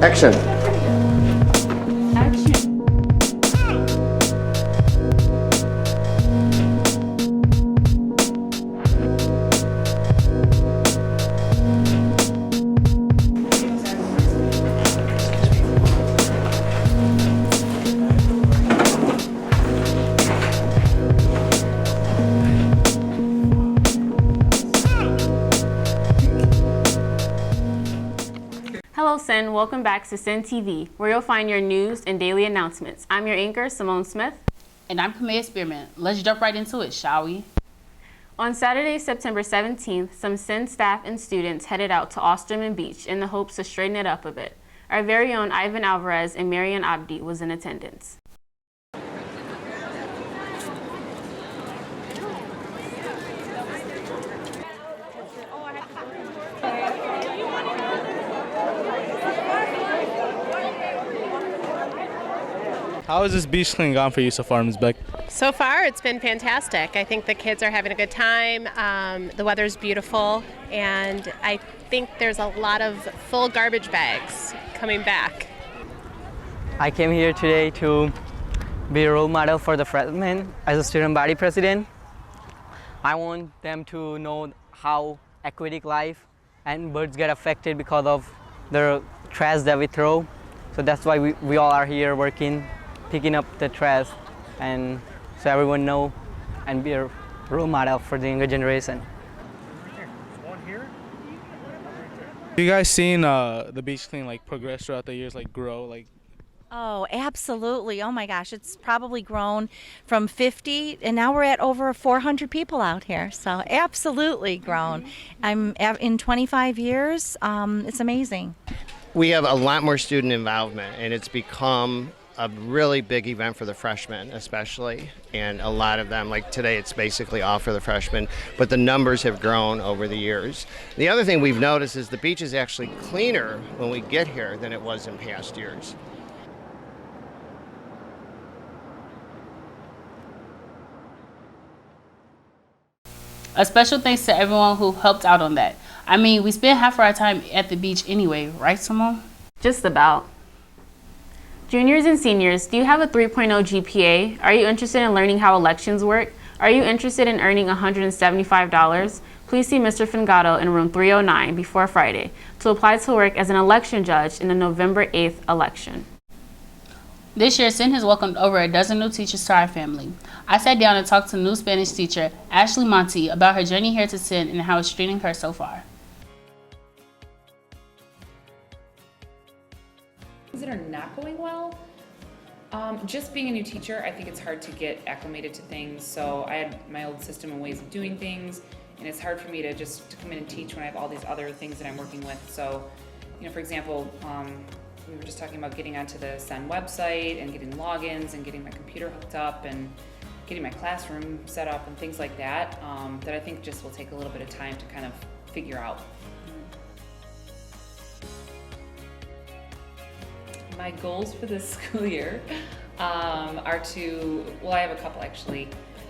Action. Hello Senn, welcome back to Senn TV, where you'll find your news and daily announcements. I'm your anchor, Simone Smith. And I'm Kamea Spearman. Let's jump right into it, shall we? On Saturday, September 17th, some Senn staff and students headed out to Osterman Beach in the hopes to straighten it up a bit. Our very own Ivan Alvarez and Marian Abdi was in attendance. How has this beach clean gone for you so far, Ms. Beck? So far, it's been fantastic. I think the kids are having a good time. The weather's beautiful, and I think there's a lot of full garbage bags coming back. I came here today to be a role model for the freshmen as a student body president. I want them to know how aquatic life and birds get affected because of the trash that we throw. So that's why we all are here working, picking up the trash, and so everyone know and be a role model for the younger generation. You guys seen the beach clean like progress throughout the years, like grow, like? Oh, absolutely. Oh my gosh, it's probably grown from 50 and now we're at over 400 people out here. So absolutely grown. I'm in 25 years. It's amazing. We have a lot more student involvement, and it's become a really big event for the freshmen especially, and a lot of them, like today, it's basically all for the freshmen, but the numbers have grown over the years. The other thing we've noticed is the beach is actually cleaner when we get here than it was in past years. A special thanks to everyone who helped out on that. I mean, we spent half of our time at the beach anyway, right, Simone? Just about. Juniors and seniors, do you have a 3.0 GPA? Are you interested in learning how elections work? Are you interested in earning $175? Please see Mr. Fingato in room 309 before Friday to apply to work as an election judge in the November 8th election. This year, Senn has welcomed over a dozen new teachers to our family. I sat down and talked to new Spanish teacher, Ashley Monti, about her journey here to Senn and how it's treating her so far. Things that are not going well, just being a new teacher, I think it's hard to get acclimated to things. So I had my old system and ways of doing things, and it's hard for me to come in and teach when I have all these other things that I'm working with. So, you know, for example, we were just talking about getting onto the Senn website and getting logins and getting my computer hooked up and getting my classroom set up and things like that, that I think just will take a little bit of time to kind of figure out. My goals for this school year are to, well, I have a couple actually.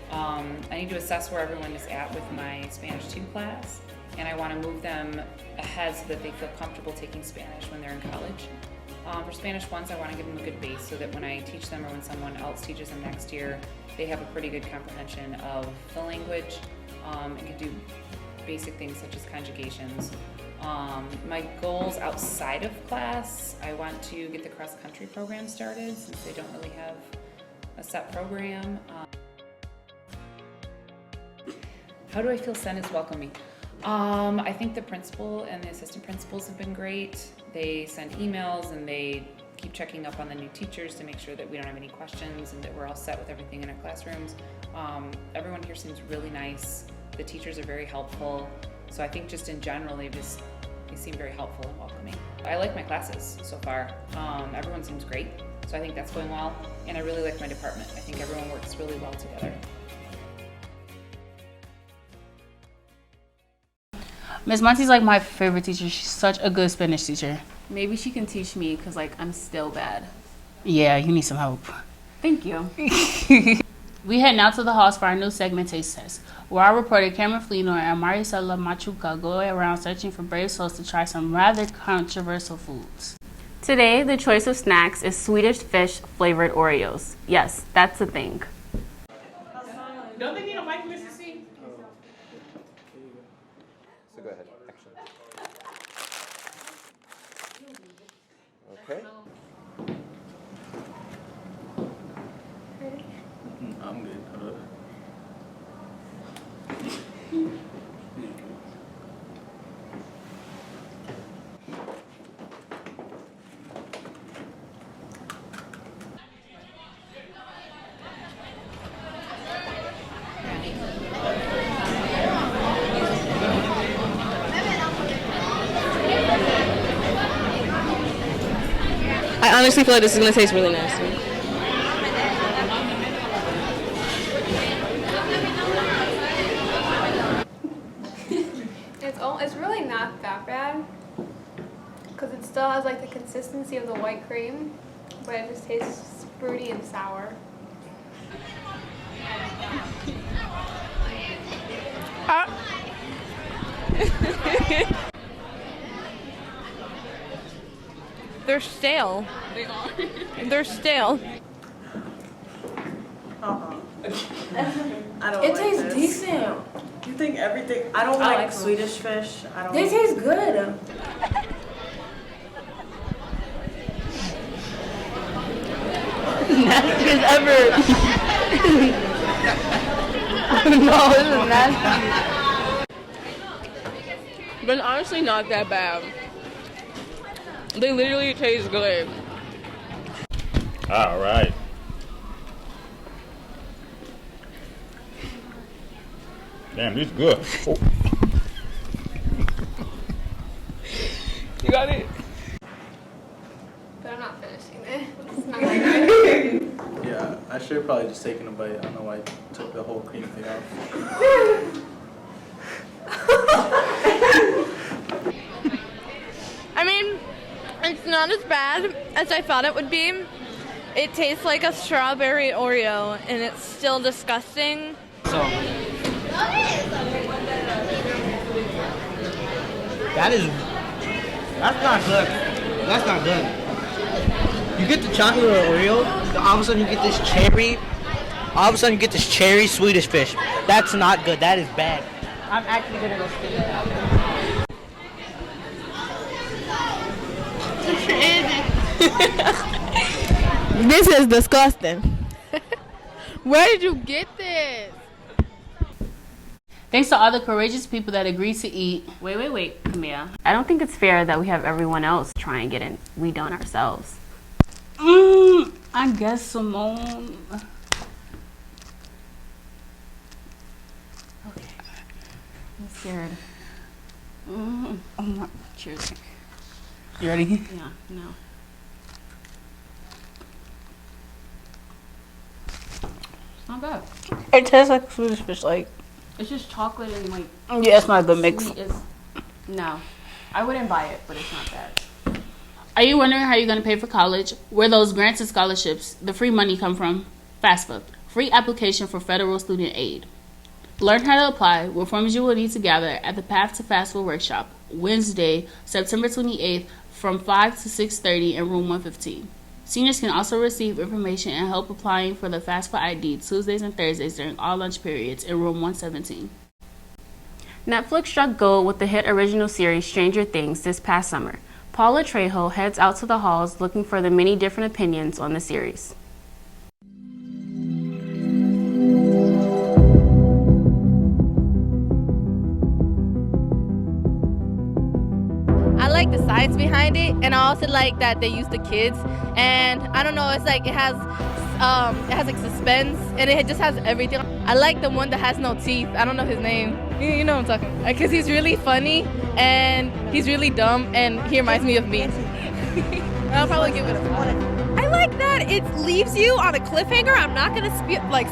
I need to assess where everyone is at with my Spanish 2 class, and I want to move them ahead so that they feel comfortable taking Spanish when they're in college. For Spanish 1s, I want to give them a good base so that when I teach them or when someone else teaches them next year, they have a pretty good comprehension of the language and can do basic things such as conjugations. My goals outside of class, I want to get the cross-country program started since they don't really have a set program. How do I feel Senn is welcoming? I think the principal and the assistant principals have been great. They send emails and they keep checking up on the new teachers to make sure that we don't have any questions and that we're all set with everything in our classrooms. Everyone here seems really nice. The teachers are very helpful. So I think just in general, they seem very helpful and welcoming. I like my classes so far. Everyone seems great. So I think that's going well. And I really like my department. I think everyone works really well together. Miss Monti's like my favorite teacher. She's such a good Spanish teacher. Maybe she can teach me because like I'm still bad. Yeah, you need some help. Thank you. We head now to the halls for our new segment Taste Test, where our reporter Cameron Fleenor and Marisela Machuca go around searching for brave souls to try some rather controversial foods. Today, the choice of snacks is Swedish Fish flavored Oreos. Yes, that's a thing. Don't they need a mic, Mrs. C? So go ahead. Action. Okay. I'm good. I honestly feel like this is going to taste really nasty. It's really not that bad because it still has like the consistency of the white cream, but it just tastes fruity and sour. They're stale. They're stale. I don't It like tastes this. decent. You think everything? I don't I like like Swedish fish. I don't. They taste good. Nastiest ever. No, this is nasty. But it's honestly not that bad. They literally taste good. All right. Damn, this is good. Oh. You got it? But I'm not finishing it. It's not that good. Yeah, I should have probably just taken a bite. I don't know why I took the whole cream thing off. I mean, it's not as bad as I thought it would be. It tastes like a strawberry Oreo, and it's still disgusting. So, that's not good. That's not good. You get the chocolate Oreo, then all of a sudden you get this cherry. All of a sudden you get this cherry Swedish Fish. That's not good. That is bad. I'm actually gonna go spit it out. This is disgusting. Where did you get this? Thanks to all the courageous people that agreed to eat. Wait, Camilla. I don't think it's fair that we have everyone else try and get in. We don't ourselves. I guess, Simone. Okay. I'm scared. Oh my, cheers. You ready? Yeah, no. It's not bad. It tastes like Swedish Fish, like. It's just chocolate and like. Yeah, it's not a good mix. No, I wouldn't buy it, but it's not bad. Are you wondering how you're going to pay for college? Where those grants and scholarships, the free money come from? FAFSA, free application for federal student aid. Learn how to apply, what forms you will need to gather at the Path to FAFSA workshop, Wednesday, September 28th from 5 to 6:30 in room 115. Seniors can also receive information and help applying for the FAFSA ID Tuesdays and Thursdays during all lunch periods in room 117. Netflix struck gold with the hit original series Stranger Things this past summer. Paula Trejo heads out to the halls looking for the many different opinions on the series. I like the science behind it, and I also like that they use the kids. And I don't know, it's like it has like suspense, and it just has everything. I like the one that has no teeth. I don't know his name. You know what I'm talking about. Because he's really funny, and he's really dumb, and he reminds me of me. I'll probably give it a 1. I like that it leaves you on a cliffhanger. I'm not gonna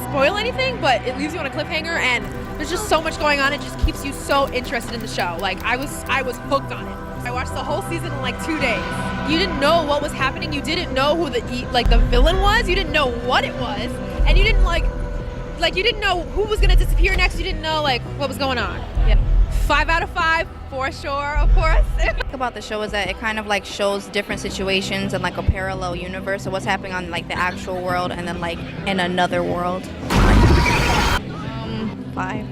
spoil anything, but it leaves you on a cliffhanger, and there's just so much going on. It just keeps you so interested in the show. Like I was hooked on it. I watched the whole season in like 2 days. You didn't know what was happening. You didn't know who the villain was. You didn't know what it was, and you didn't you didn't know who was gonna disappear next. You didn't know like what was going on. Yeah, 5 out of 5 For sure, of course. About the show is that it kind of like shows different situations and like a parallel universe. So what's happening on like the actual world and then like in another world. 5.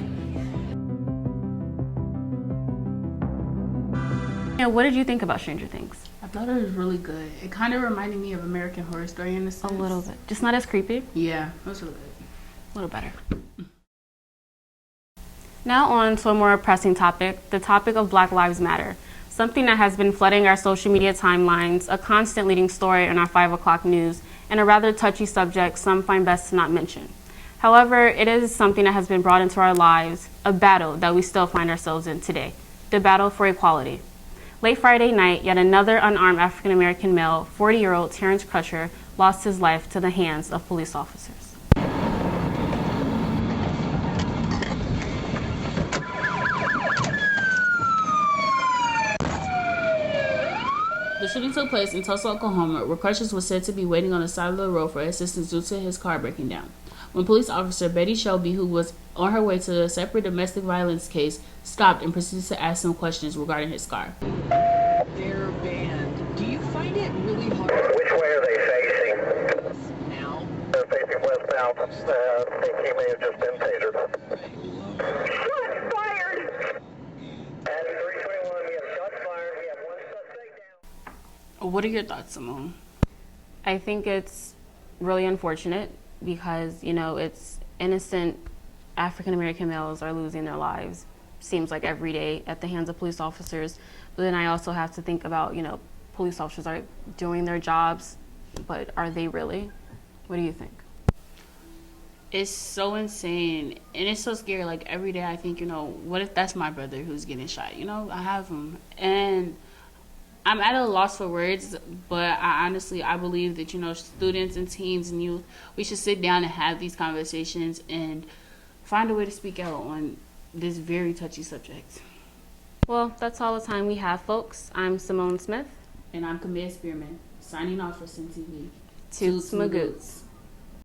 Yeah, what did you think about Stranger Things? I thought it was really good. It kind of reminded me of American Horror Story in a sense. A little bit. Just not as creepy? Yeah, it was really good. A little better. Now on to a more pressing topic, the topic of Black Lives Matter. Something that has been flooding our social media timelines, a constant leading story in our 5 o'clock news, and a rather touchy subject some find best to not mention. However, it is something that has been brought into our lives, a battle that we still find ourselves in today, the battle for equality. Late Friday night, yet another unarmed African-American male, 40-year-old Terrence Crutcher, lost his life to the hands of police officers. The shooting took place in Tulsa, Oklahoma, where Crutchers was said to be waiting on the side of the road for assistance due to his car breaking down. When police officer Betty Shelby, who was on her way to a separate domestic violence case, stopped and proceeded to ask him questions regarding his car. Their band, do you find it really hard? Which way are they facing? Now? They're facing westbound. I think he may have just been tasered. Shots fired! At 321, we have shots fired. We have one suspect down. What are your thoughts, Simone? I think it's really unfortunate because, you know, it's innocent African-American males are losing their lives, seems like every day at the hands of police officers. But then I also have to think about, you know, police officers are doing their jobs, but are they really? What do you think? It's so insane and it's so scary. Like every day I think, you know, what if that's my brother who's getting shot? You know, I have him. And I'm at a loss for words, but I believe that, you know, students and teens and youth, we should sit down and have these conversations and find a way to speak out on this very touchy subject. Well, that's all the time we have, folks. I'm Simone Smith. And I'm Camille Spearman, signing off for Senn TV. Toots Magoots.